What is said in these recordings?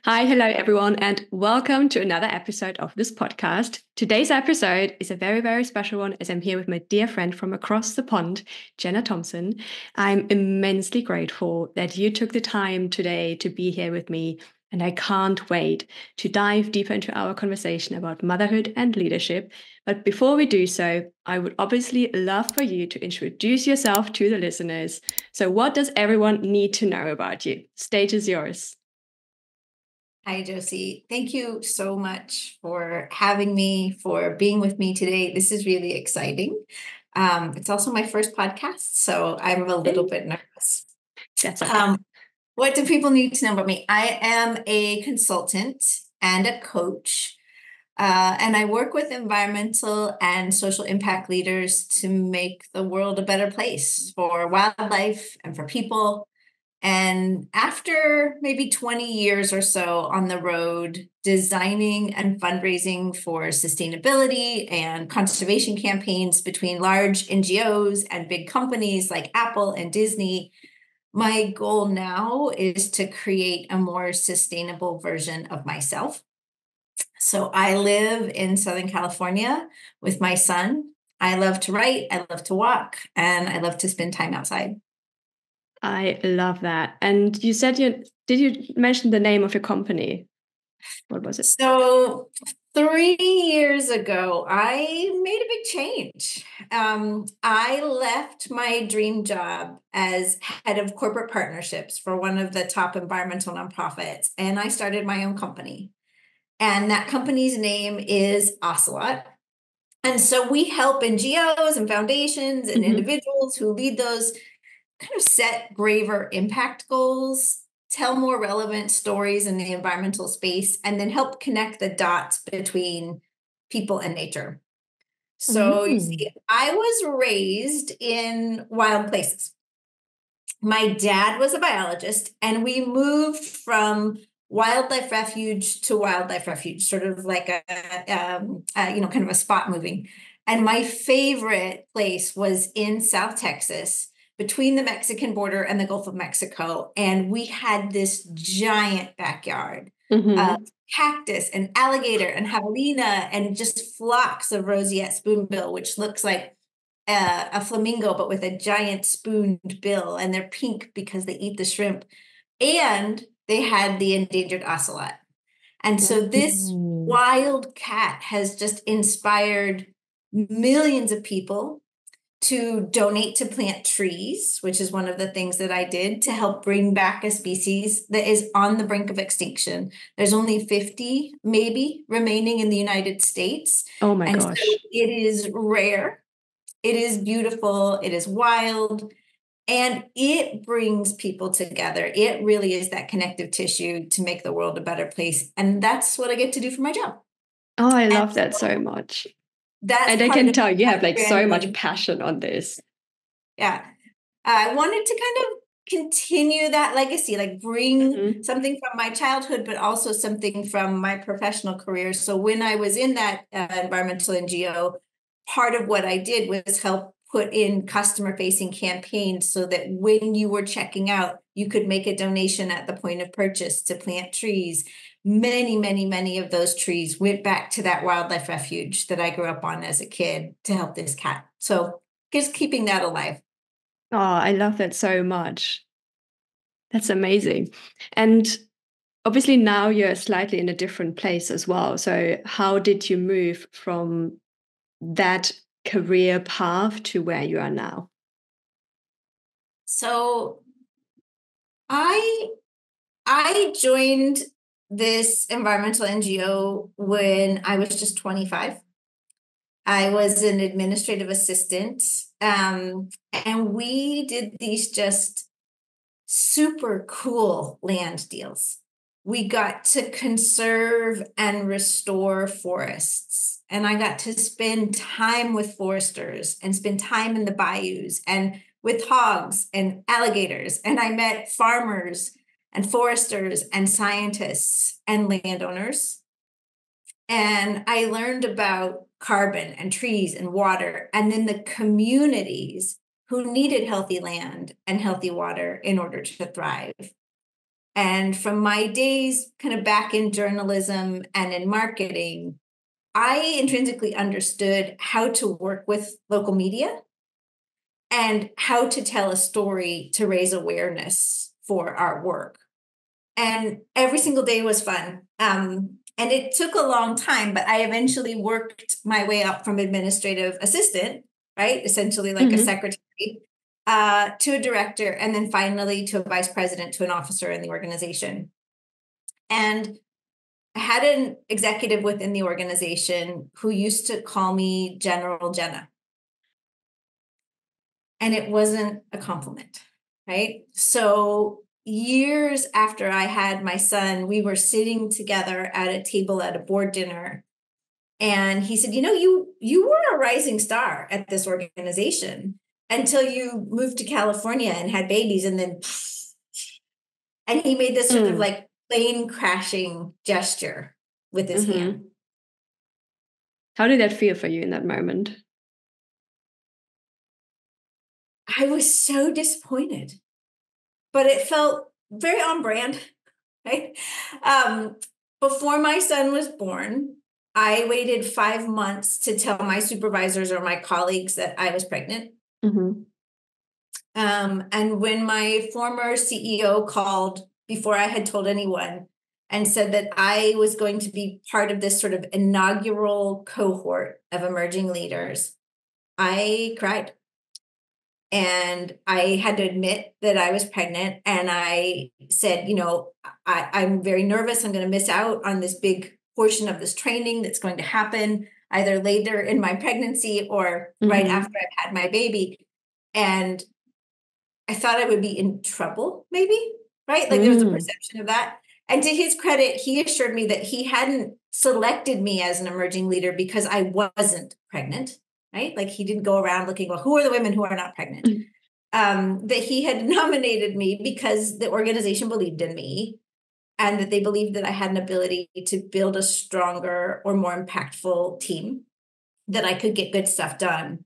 Hi, hello everyone, and welcome to another episode of this podcast. Today's episode is a very, very special one as I'm here with my dear friend from across the pond, Jena Thompson. I'm immensely grateful that you took the time today to be here with me, and I can't wait to dive deeper into our conversation about motherhood and leadership. But before we do so, I would obviously love for you to introduce yourself to the listeners. So, what does everyone need to know about you? Stage is yours. Hi, Josie. Thank you so much for having me, for being with me today. This is really exciting. It's also my first podcast, so I'm a little bit nervous. That's okay. What do people need to know about me? I am a consultant and a coach, and I work with environmental and social impact leaders to make the world a better place for wildlife and for people. And after maybe 20 years or so on the road, designing and fundraising for sustainability and conservation campaigns between large NGOs and big companies like Apple and Disney, my goal now is to create a more sustainable version of myself. So I live in Southern California with my son. I love to write, I love to walk, and I love to spend time outside. I love that. And you said you mention the name of your company? What was it? So 3 years ago, I made a big change. I left my dream job as head of corporate partnerships for one of the top environmental nonprofits, and I started my own company. And that company's name is Ocelot. And so we help NGOs and foundations and individuals who lead those kind of set graver impact goals, tell more relevant stories in the environmental space, and then help connect the dots between people and nature. So you see, I was raised in wild places. My dad was a biologist, and we moved from wildlife refuge to wildlife refuge, sort of like kind of a spot moving. And my favorite place was in South Texas, between the Mexican border and the Gulf of Mexico. And we had this giant backyard of cactus and alligator and javelina and just flocks of roseate spoonbill, which looks like a flamingo, but with a giant spooned bill. And they're pink because they eat the shrimp. And they had the endangered ocelot. And so this wild cat has just inspired millions of people to donate to plant trees, which is one of the things that I did to help bring back a species that is on the brink of extinction. There's only 50 maybe remaining in the United States. Oh my and gosh. So it is rare. It is beautiful. It is wild. And it brings people together. It really is that connective tissue to make the world a better place. And that's what I get to do for my job. Oh, I And love that so much. that's And I part can of tell you have like so much branding. passion on this. Yeah. I wanted to kind of continue that legacy, like bring something from my childhood, but also something from my professional career. So when I was in that environmental NGO, part of what I did was help put in customer facing campaigns so that when you were checking out, you could make a donation at the point of purchase to plant trees. Many, many, many of those trees went back to that wildlife refuge that I grew up on as a kid to help this cat. So just keeping that alive. Oh, I love that so much. That's amazing. And obviously now you're slightly in a different place as well. So how did you move from that career path to where you are now? So I joined this environmental NGO when I was just 25. I was an administrative assistant, and we did these just super cool land deals. We got to conserve and restore forests. And I got to spend time with foresters and spend time in the bayous and with hogs and alligators. And I met farmers and foresters and scientists and landowners. And I learned about carbon and trees and water, and then the communities who needed healthy land and healthy water in order to thrive. And from my days kind of back in journalism and in marketing, I intrinsically understood how to work with local media and how to tell a story to raise awareness for our work. And every single day was fun. And it took a long time, but I eventually worked my way up from administrative assistant, right? Essentially like a secretary, to a director, and then finally to a vice president, to an officer in the organization. And I had an executive within the organization who used to call me General Jena. And it wasn't a compliment, right? So years after I had my son, we were sitting together at a table at a board dinner. And he said, you were a rising star at this organization until you moved to California and had babies. And then, and he made this sort of like plane crashing gesture with his hand. How did that feel for you in that moment? I was so disappointed, but it felt very on brand, right? Before my son was born, I waited 5 months to tell my supervisors or my colleagues that I was pregnant. And when my former CEO called before I had told anyone and said that I was going to be part of this sort of inaugural cohort of emerging leaders, I cried. And I had to admit that I was pregnant. And I said, I'm very nervous. I'm going to miss out on this big portion of this training that's going to happen either later in my pregnancy or right after I've had my baby. And I thought I would be in trouble, maybe, right? Like there was a perception of that. And to his credit, he assured me that he hadn't selected me as an emerging leader because I wasn't pregnant, right? Like he didn't go around looking, well, who are the women who are not pregnant? That he had nominated me because the organization believed in me and that they believed that I had an ability to build a stronger or more impactful team, that I could get good stuff done.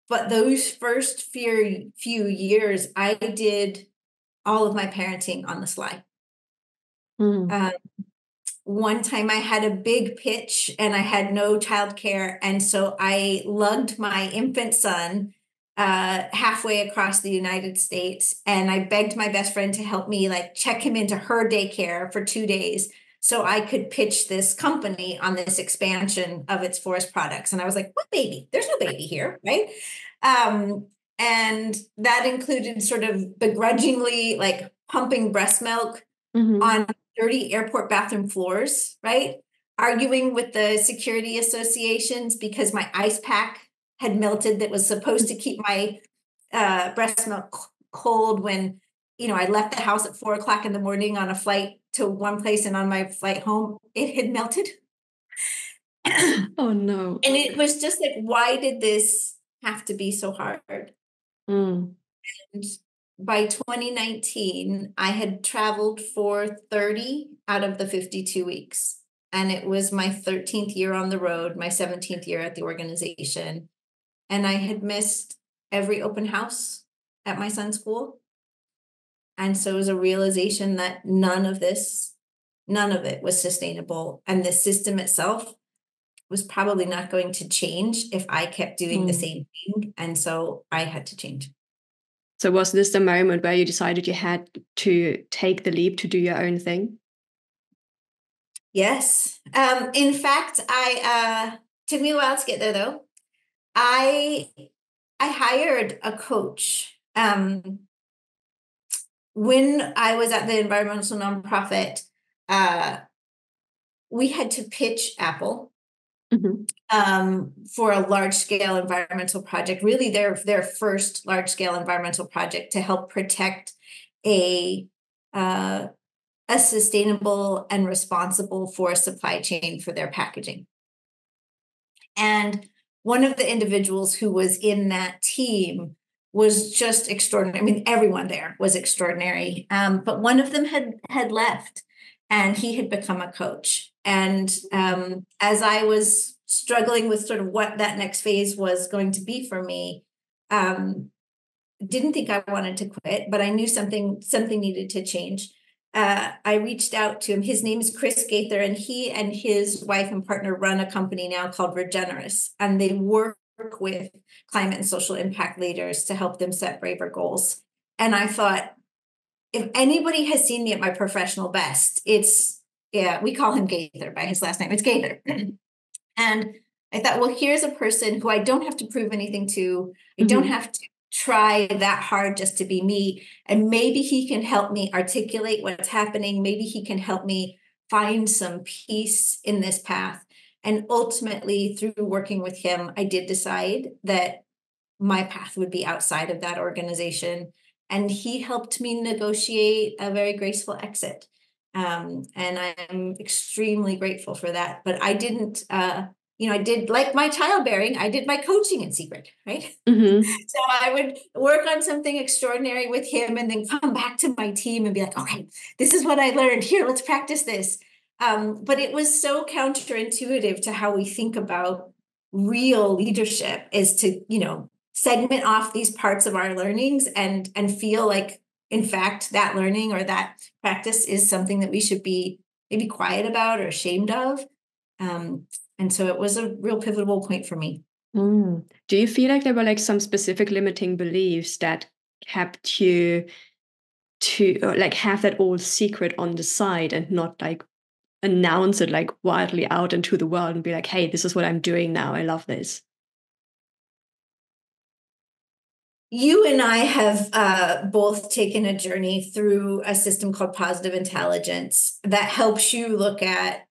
But those first few years, I did all of my parenting on the sly. One time I had a big pitch and I had no childcare. And so I lugged my infant son halfway across the United States. And I begged my best friend to help me check him into her daycare for 2 days so I could pitch this company on this expansion of its forest products. And I was like, what baby? There's no baby here, right? And that included sort of begrudgingly pumping breast milk on dirty airport bathroom floors, right? Arguing with the security associations because my ice pack had melted that was supposed to keep my breast milk cold when, I left the house at 4:00 in the morning on a flight to one place, and on my flight home, it had melted. Oh, no. And it was just like, why did this have to be so hard? And by 2019, I had traveled for 30 out of the 52 weeks. And it was my 13th year on the road, my 17th year at the organization. And I had missed every open house at my son's school. And so it was a realization that none of it was sustainable. And the system itself was probably not going to change if I kept doing the same thing. And so I had to change. So was this the moment where you decided you had to take the leap to do your own thing? Yes. In fact, took me a while to get there though. I hired a coach. When I was at the environmental nonprofit, we had to pitch Apple for a large-scale environmental project, really their first large-scale environmental project to help protect a sustainable and responsible forest supply chain for their packaging. And one of the individuals who was in that team was just extraordinary. I mean, everyone there was extraordinary. But one of them had left, and he had become a coach. And as I was struggling with sort of what that next phase was going to be for me, didn't think I wanted to quit, but I knew something needed to change. I reached out to him. His name is Chris Gaither, and he and his wife and partner run a company now called Regenerous, and they work with climate and social impact leaders to help them set braver goals. And I thought, if anybody has seen me at my professional best, we call him Gaither by his last name. It's Gaither. And I thought, well, here's a person who I don't have to prove anything to. I don't have to try that hard just to be me. And maybe he can help me articulate what's happening. Maybe he can help me find some peace in this path. And ultimately, through working with him, I did decide that my path would be outside of that organization. And he helped me negotiate a very graceful exit. And I'm extremely grateful for that. But I didn't, I did, like my childbearing, I did my coaching in secret, right? So I would work on something extraordinary with him and then come back to my team and be like, okay, this is what I learned. Here, let's practice this. But it was so counterintuitive to how we think about real leadership, is to, segment off these parts of our learnings and feel like, in fact, that learning or that practice is something that we should be maybe quiet about or ashamed of. And so it was a real pivotal point for me. Do you feel like there were like some specific limiting beliefs that kept you to like have that old secret on the side and not like announce it like wildly out into the world and be like, hey, this is what I'm doing now. I love this. You and I have both taken a journey through a system called positive intelligence that helps you look at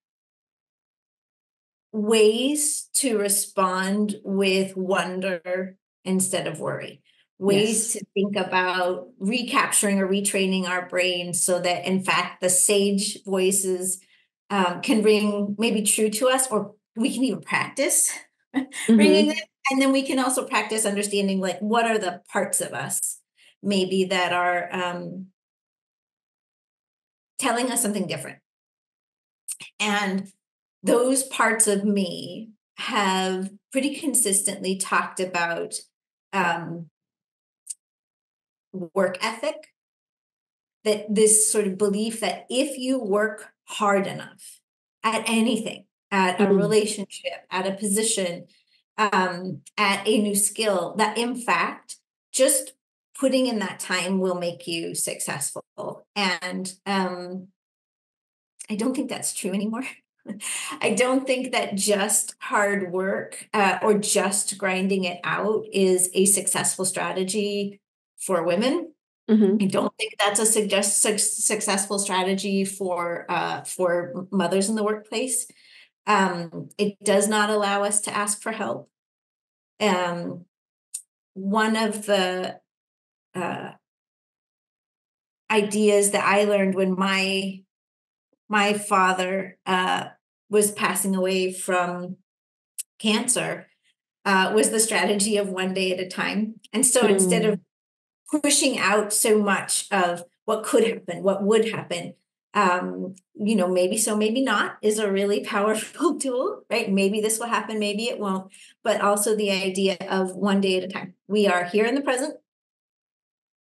ways to respond with wonder instead of worry, ways to think about recapturing or retraining our brains so that, in fact, the sage voices can ring maybe true to us, or we can even practice ringing it. And then we can also practice understanding, like, what are the parts of us maybe that are telling us something different. And those parts of me have pretty consistently talked about work ethic, that this sort of belief that if you work hard enough at anything, at a relationship, at a position, at a new skill, that in fact, just putting in that time will make you successful. And I don't think that's true anymore. I don't think that just hard work or just grinding it out is a successful strategy for women. I don't think that's a successful strategy for mothers in the workplace. It does not allow us to ask for help. One of the ideas that I learned when my father was passing away from cancer was the strategy of one day at a time. And so instead of pushing out so much of what could happen, what would happen, maybe so, maybe not, is a really powerful tool, right? Maybe this will happen, maybe it won't. But also the idea of one day at a time. We are here in the present.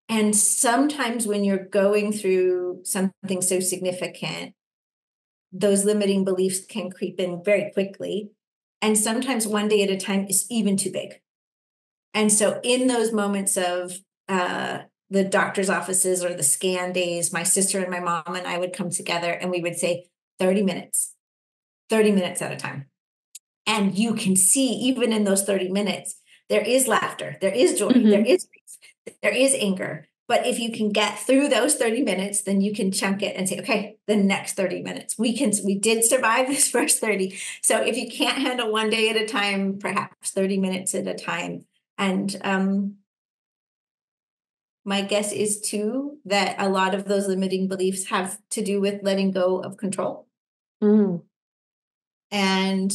And sometimes when you're going through something so significant, those limiting beliefs can creep in very quickly. And sometimes one day at a time is even too big. And so in those moments of the doctor's offices or the scan days, my sister and my mom and I would come together and we would say 30 minutes at a time. And you can see, even in those 30 minutes, there is laughter, there is joy, there is anger. But if you can get through those 30 minutes, then you can chunk it and say, okay, the next 30 minutes, we did survive this first 30. So if you can't handle one day at a time, perhaps 30 minutes at a time. And my guess is too, that a lot of those limiting beliefs have to do with letting go of control. And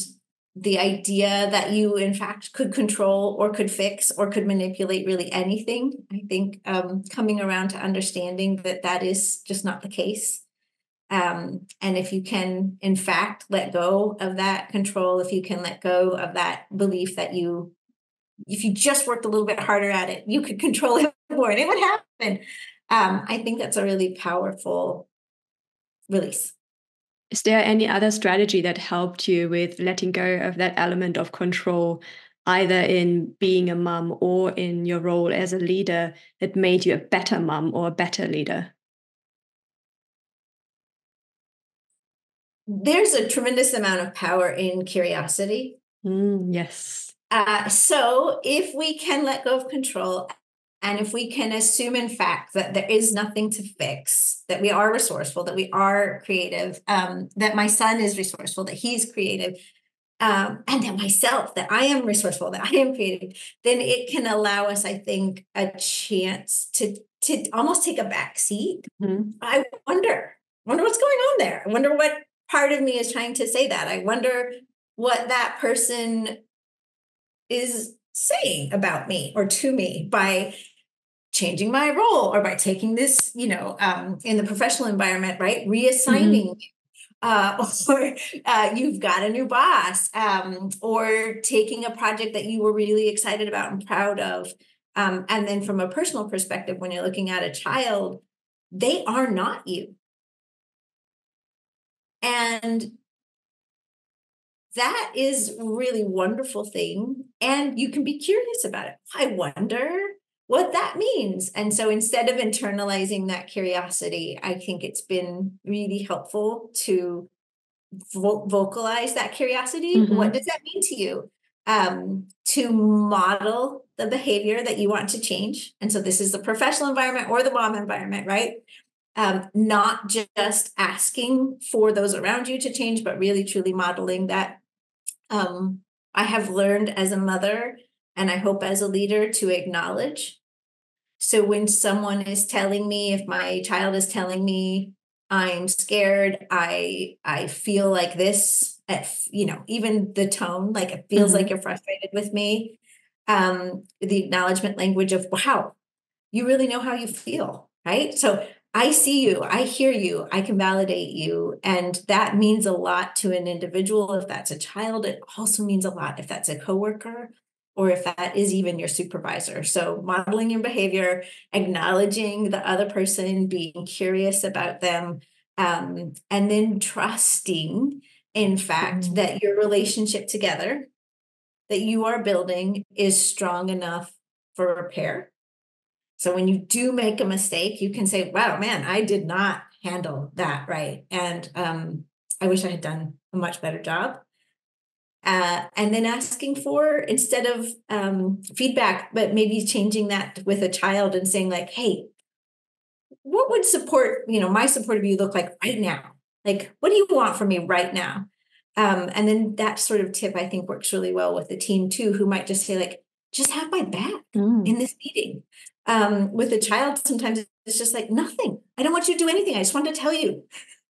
the idea that you, in fact, could control or could fix or could manipulate really anything. I think coming around to understanding that that is just not the case. And if you can, in fact, let go of that control, if you can let go of that belief that if you just worked a little bit harder at it, you could control it more and it would happen. I think that's a really powerful release. Is there any other strategy that helped you with letting go of that element of control, either in being a mom or in your role as a leader, that made you a better mom or a better leader? There's a tremendous amount of power in curiosity. Yes. So if we can let go of control, and if we can assume, in fact, that there is nothing to fix, that we are resourceful, that we are creative, that my son is resourceful, that he's creative, and that myself, that I am resourceful, that I am creative, then it can allow us, I think, a chance to almost take a back seat. I wonder what's going on there. I wonder what part of me is trying to say that. I wonder what that person is saying about me or to me by changing my role or by taking this, in the professional environment, right? Reassigning, or you've got a new boss, or taking a project that you were really excited about and proud of. And then from a personal perspective, when you're looking at a child, they are not you. And that is a really wonderful thing. And you can be curious about it. I wonder what that means. And so instead of internalizing that curiosity, I think it's been really helpful to vocalize that curiosity. What does that mean to you? To model the behavior that you want to change. And so this is the professional environment or the mom environment, right? Not just asking for those around you to change, but really truly modeling that. I have learned as a mother, and I hope as a leader, to acknowledge. So when someone is telling me, if my child is telling me I'm scared, I feel like this, even the tone, like it feels like you're frustrated with me. The acknowledgement language of, wow, you really know how you feel, right? So I see you, I hear you, I can validate you. And that means a lot to an individual. If that's a child, it also means a lot if that's a coworker or if that is even your supervisor. So modeling your behavior, acknowledging the other person, being curious about them, and then trusting, in fact, that your relationship together that you are building is strong enough for repair. So when you do make a mistake, you can say, wow, man, I did not handle that right. And I wish I had done a much better job. And then asking for, instead of feedback, but maybe changing that with a child and saying like, hey, what would my support of you look like right now? Like, what do you want from me right now? And then that sort of tip, I think, works really well with the team too, who might just say like, just have my back in this meeting. With a child, sometimes it's just like, nothing. I don't want you to do anything. I just want to tell you,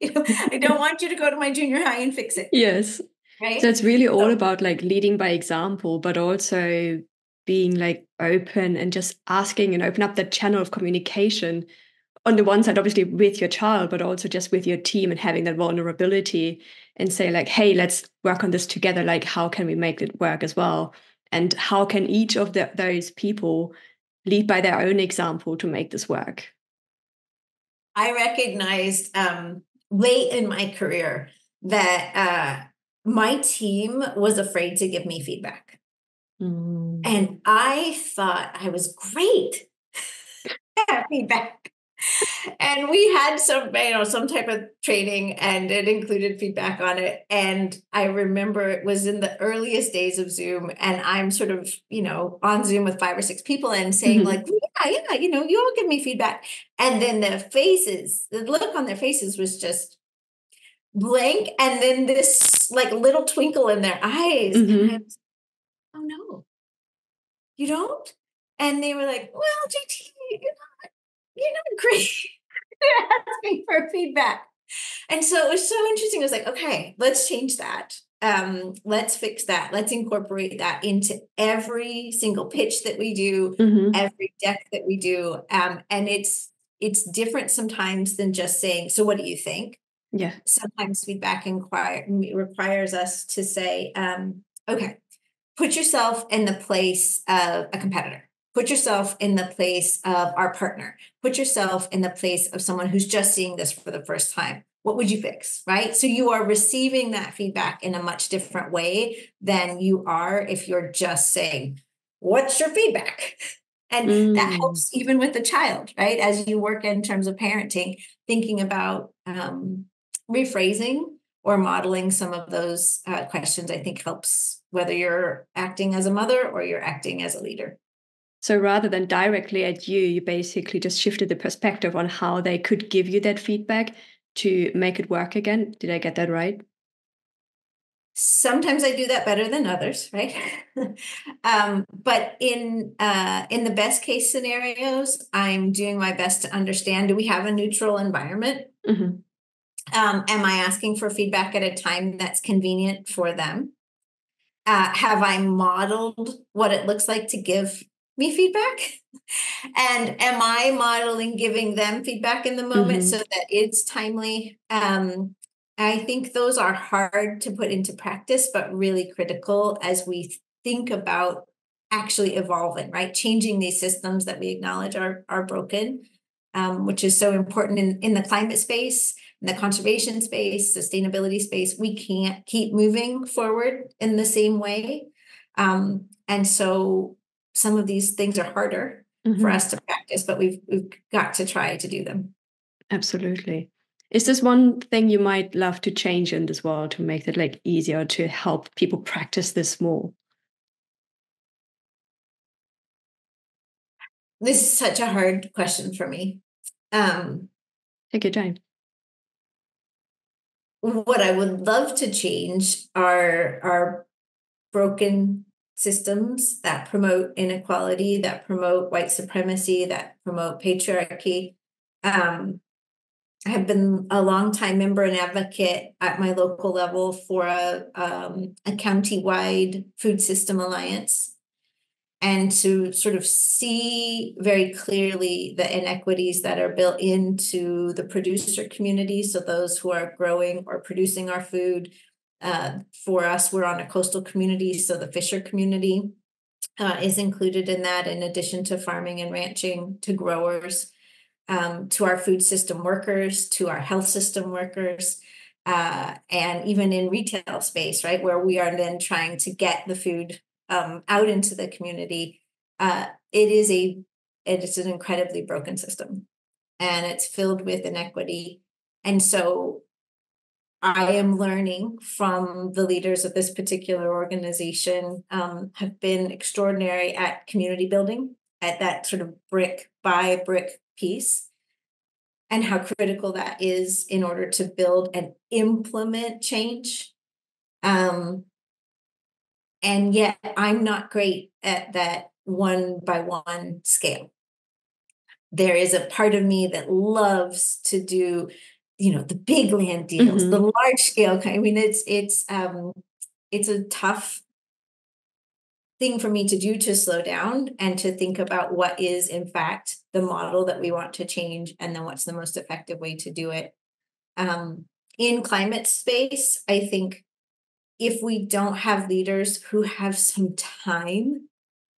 I don't want you to go to my junior high and fix it. Yes. Right. So it's really all about like leading by example, but also being like open and just asking and open up that channel of communication on the one side, obviously with your child, but also just with your team and having that vulnerability and say like, hey, let's work on this together. Like, how can we make it work as well? And how can each of those people lead by their own example to make this work? I recognized late in my career that my team was afraid to give me feedback. And I thought I was great at feedback. And we had some type of training, and it included feedback on it. And I remember it was in the earliest days of Zoom, and I'm sort of, on Zoom with 5 or 6 people and saying like, yeah, you all give me feedback. And then the look on their faces was just blank. And then this like little twinkle in their eyes. And I was, oh no, you don't? And they were like, well, JT, you're not great. They're asking for feedback. And so it was so interesting. I was like, okay, let's change that. Let's fix that. Let's incorporate that into every single pitch that we do, every deck that we do. And it's different sometimes than just saying, so what do you think? Yeah. Sometimes feedback requires us to say, okay, put yourself in the place of a competitor. Put yourself in the place of our partner. Put yourself in the place of someone who's just seeing this for the first time. what would you fix, right? So you are receiving that feedback in a much different way than you are if you're just saying, what's your feedback? And that helps even with the child, right? As you work in terms of parenting, thinking about rephrasing or modeling some of those questions, I think helps whether you're acting as a mother or you're acting as a leader. So rather than directly at you, you basically just shifted the perspective on how they could give you that feedback to make it work again. Did I get that right? Sometimes I do that better than others, right? But in the best case scenarios, I'm doing my best to understand, do we have a neutral environment? Mm-hmm. Am I asking for feedback at a time that's convenient for them? Have I modeled what it looks like to give me feedback? And am I modeling giving them feedback in the moment so that it's timely? I think those are hard to put into practice, but really critical as we think about actually evolving, right? Changing these systems that we acknowledge are broken, which is so important in the climate space, in the conservation space, sustainability space. We can't keep moving forward in the same way. And so some of these things are harder for us to practice, but we've got to try to do them. Absolutely. Is this one thing you might love to change in this world to make it like easier to help people practice this more? This is such a hard question for me. Take your time. What I would love to change are broken systems that promote inequality, that promote white supremacy, that promote patriarchy. I have been a longtime member and advocate at my local level for a county-wide food system alliance, and to sort of see very clearly the inequities that are built into the producer community. So those who are growing or producing our food. For us, we're on a coastal community, so the fisher community is included in that, in addition to farming and ranching, to growers, to our food system workers, to our health system workers, and even in retail space, right, where we are then trying to get the food out into the community. It is an incredibly broken system, and it's filled with inequity. And so I am learning from the leaders of this particular organization, have been extraordinary at community building, at that sort of brick by brick piece, and how critical that is in order to build and implement change. And yet I'm not great at that one by one scale. There is a part of me that loves to do, the big land deals, the large scale kind. I mean, it's a tough thing for me to do, to slow down and to think about what is in fact the model that we want to change, and then what's the most effective way to do it. In climate space, I think if we don't have leaders who have some time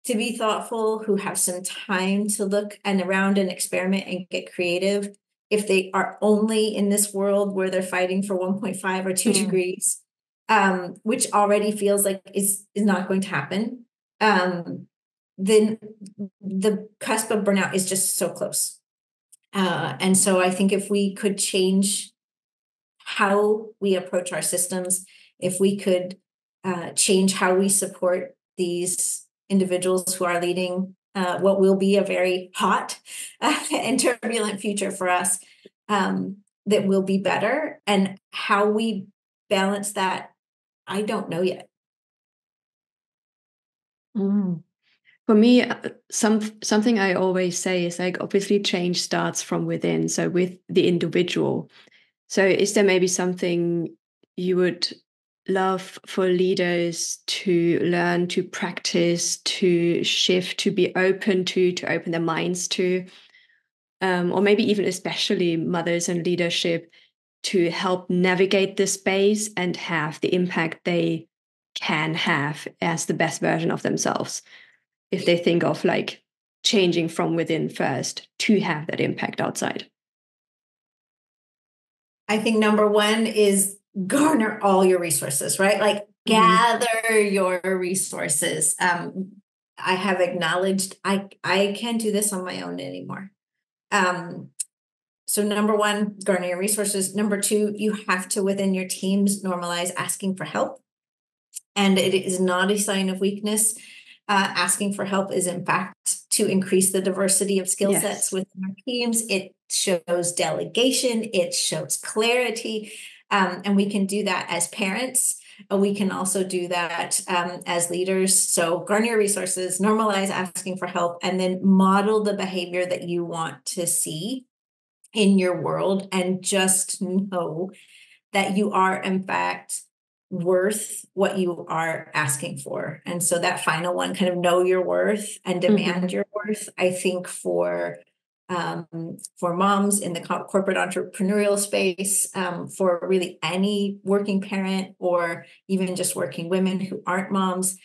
to be thoughtful, who have some time to look and around and experiment and get creative, if they are only in this world where they're fighting for 1.5 or 2 degrees, which already feels like is not going to happen, then the cusp of burnout is just so close. And so I think if we could change how we approach our systems, if we could change how we support these individuals who are leading what will be a very hot and turbulent future for us, that will be better. And how we balance that, I don't know yet. For me, something I always say is like, obviously change starts from within, so with the individual. So is there maybe something you would love for leaders to learn, to practice, to shift, to be open to open their minds to, or maybe even especially mothers in leadership, to help navigate this space and have the impact they can have as the best version of themselves, if they think of like changing from within first to have that impact outside? I think number one is garner all your resources, right? Like gather your resources. I have acknowledged I can't do this on my own anymore. So number one, garner your resources. Number two, you have to, within your teams, normalize asking for help. And it is not a sign of weakness. Asking for help is, in fact, to increase the diversity of skill sets within our teams. It shows delegation. It shows clarity. And we can do that as parents. We can also do that as leaders. So garner your resources, normalize asking for help, and then model the behavior that you want to see in your world, and just know that you are, in fact, worth what you are asking for. And so that final one, kind of know your worth and demand your worth, I think for moms in the corporate entrepreneurial space, for really any working parent or even just working women who aren't moms,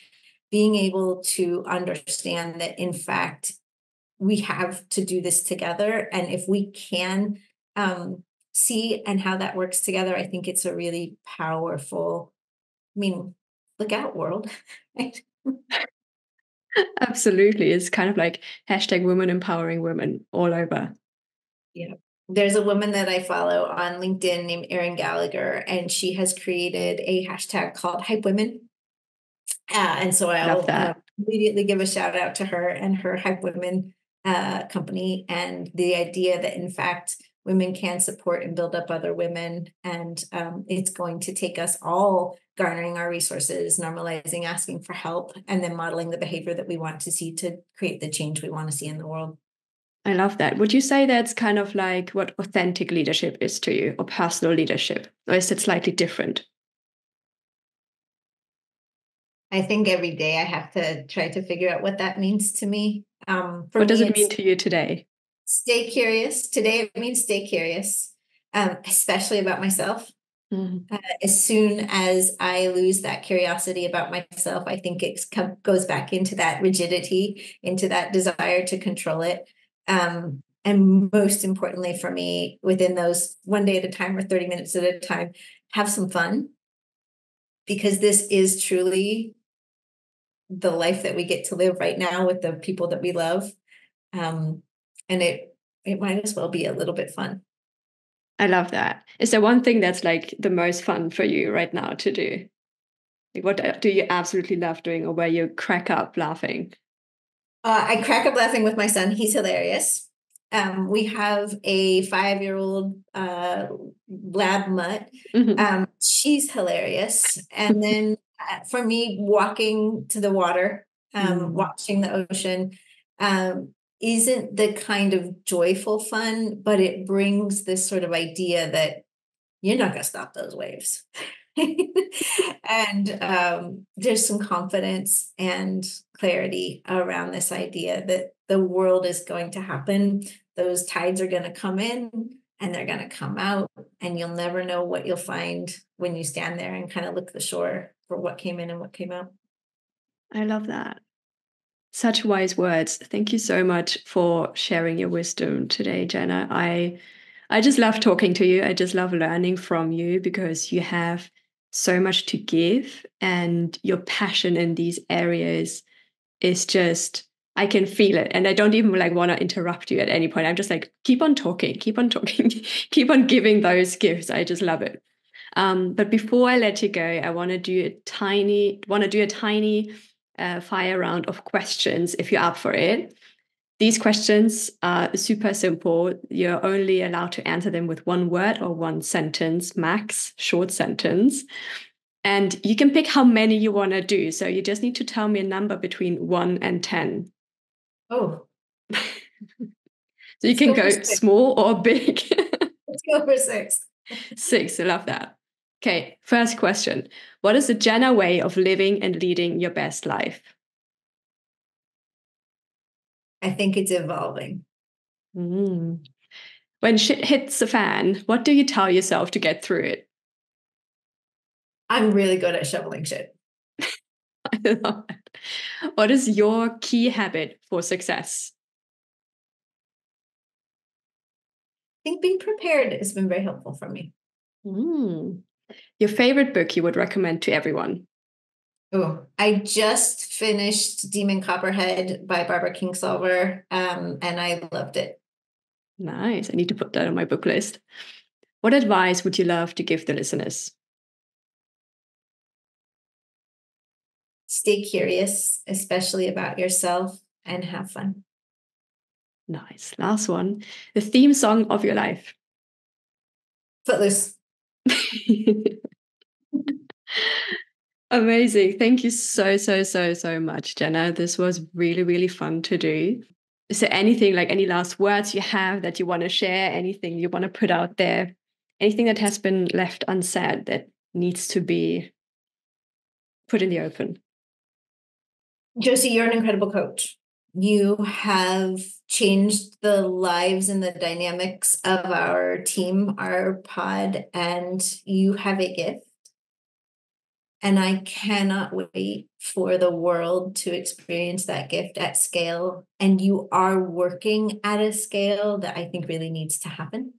being able to understand that, in fact, we have to do this together. And if we can see and how that works together, I think it's a really powerful, look out, world. Right? Absolutely. It's kind of like hashtag women empowering women all over. Yeah. There's a woman that I follow on LinkedIn named Erin Gallagher, and she has created a hashtag called Hype Women. And so Love I'll that. immediately give a shout out to her and her Hype Women company, and the idea that, in fact, women can support and build up other women. And it's going to take us all garnering our resources, normalizing asking for help, and then modeling the behavior that we want to see to create the change we want to see in the world. I love that. Would you say that's kind of like what authentic leadership is to you, or personal leadership? Or is it slightly different? I think every day I have to try to figure out what that means to me. For What does me, it mean it's to you today? stay curious. Today, it means stay curious, especially about myself. As soon as I lose that curiosity about myself, I think it goes back into that rigidity, into that desire to control it. And most importantly for me, within those one day at a time or 30 minutes at a time, have some fun, because this is truly the life that we get to live right now with the people that we love. And it might as well be a little bit fun. I love that. Is there one thing that's like the most fun for you right now to do? Like, what do you absolutely love doing, or where you crack up laughing? I crack up laughing with my son. He's hilarious. We have a 5-year-old lab mutt. She's hilarious. And then for me, walking to the water, watching the ocean, isn't the kind of joyful fun, but it brings this sort of idea that you're not going to stop those waves. And there's some confidence and clarity around this idea that the world is going to happen. Those tides are going to come in and they're going to come out, and you'll never know what you'll find when you stand there and kind of look the shore for what came in and what came out. I love that. Such wise words. Thank you so much for sharing your wisdom today, Jena. I just love talking to you. I just love learning from you, because you have so much to give, and your passion in these areas is just, I can feel it. And I don't even like want to interrupt you at any point. I'm just like, keep on talking, keep on talking, keep on giving those gifts. I just love it. But before I let you go, I want to do a tiny fire round of questions, if you're up for it. These questions are super simple. You're only allowed to answer them with one word or one sentence, max, short sentence. And you can pick how many you want to do. So you just need to tell me a number between 1 and 10. Oh, So you can go small or big. let's go for 6. 6, I love that. Okay, first question. What is the Jena way of living and leading your best life? I think it's evolving. When shit hits the fan, what do you tell yourself to get through it? I'm really good at shoveling shit. I love it. What is your key habit for success? I think being prepared has been very helpful for me. Mm. Your favorite book you would recommend to everyone? Oh, I just finished Demon Copperhead by Barbara Kingsolver, and I loved it. Nice. I need to put that on my book list. What advice would you love to give the listeners? Stay curious, especially about yourself, and have fun. Nice. Last one. The theme song of your life. Footloose. Amazing. Thank you so much, Jena. This was really, really fun to do. Is there anything, like any last words you have that you want to share? Anything you want to put out there? Anything that has been left unsaid that needs to be put in the open? Josie, you're an incredible coach. You have changed the lives and the dynamics of our team, our pod, and you have a gift. And I cannot wait for the world to experience that gift at scale. And you are working at a scale that I think really needs to happen.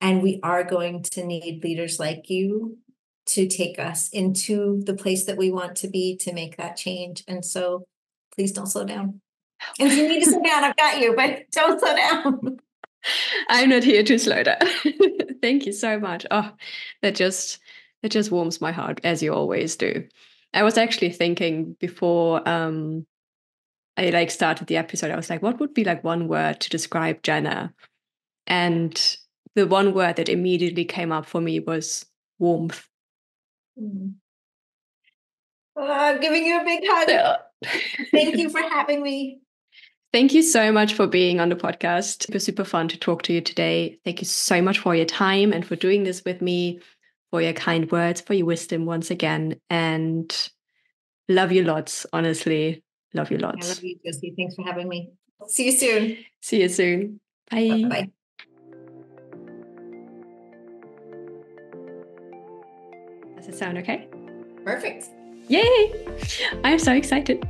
And we are going to need leaders like you to take us into the place that we want to be to make that change. And so please don't slow down. And if you need to slow down, I've got you, but don't slow down. I'm not here to slow down. Thank you so much. Oh, that just warms my heart, as you always do. I was actually thinking before I like started the episode, I was like, what would be like one word to describe Jena? And the one word that immediately came up for me was warmth. I'm giving you a big hug. Thank you for having me. Thank you so much for being on the podcast. It was super fun to talk to you today. Thank you so much for your time and for doing this with me, for your kind words, for your wisdom once again. And love you lots, honestly. Love you lots. I love you, Josie. Thanks for having me. See you soon. See you soon. Bye. Bye. Does it sound okay? Perfect. Yay! I'm so excited.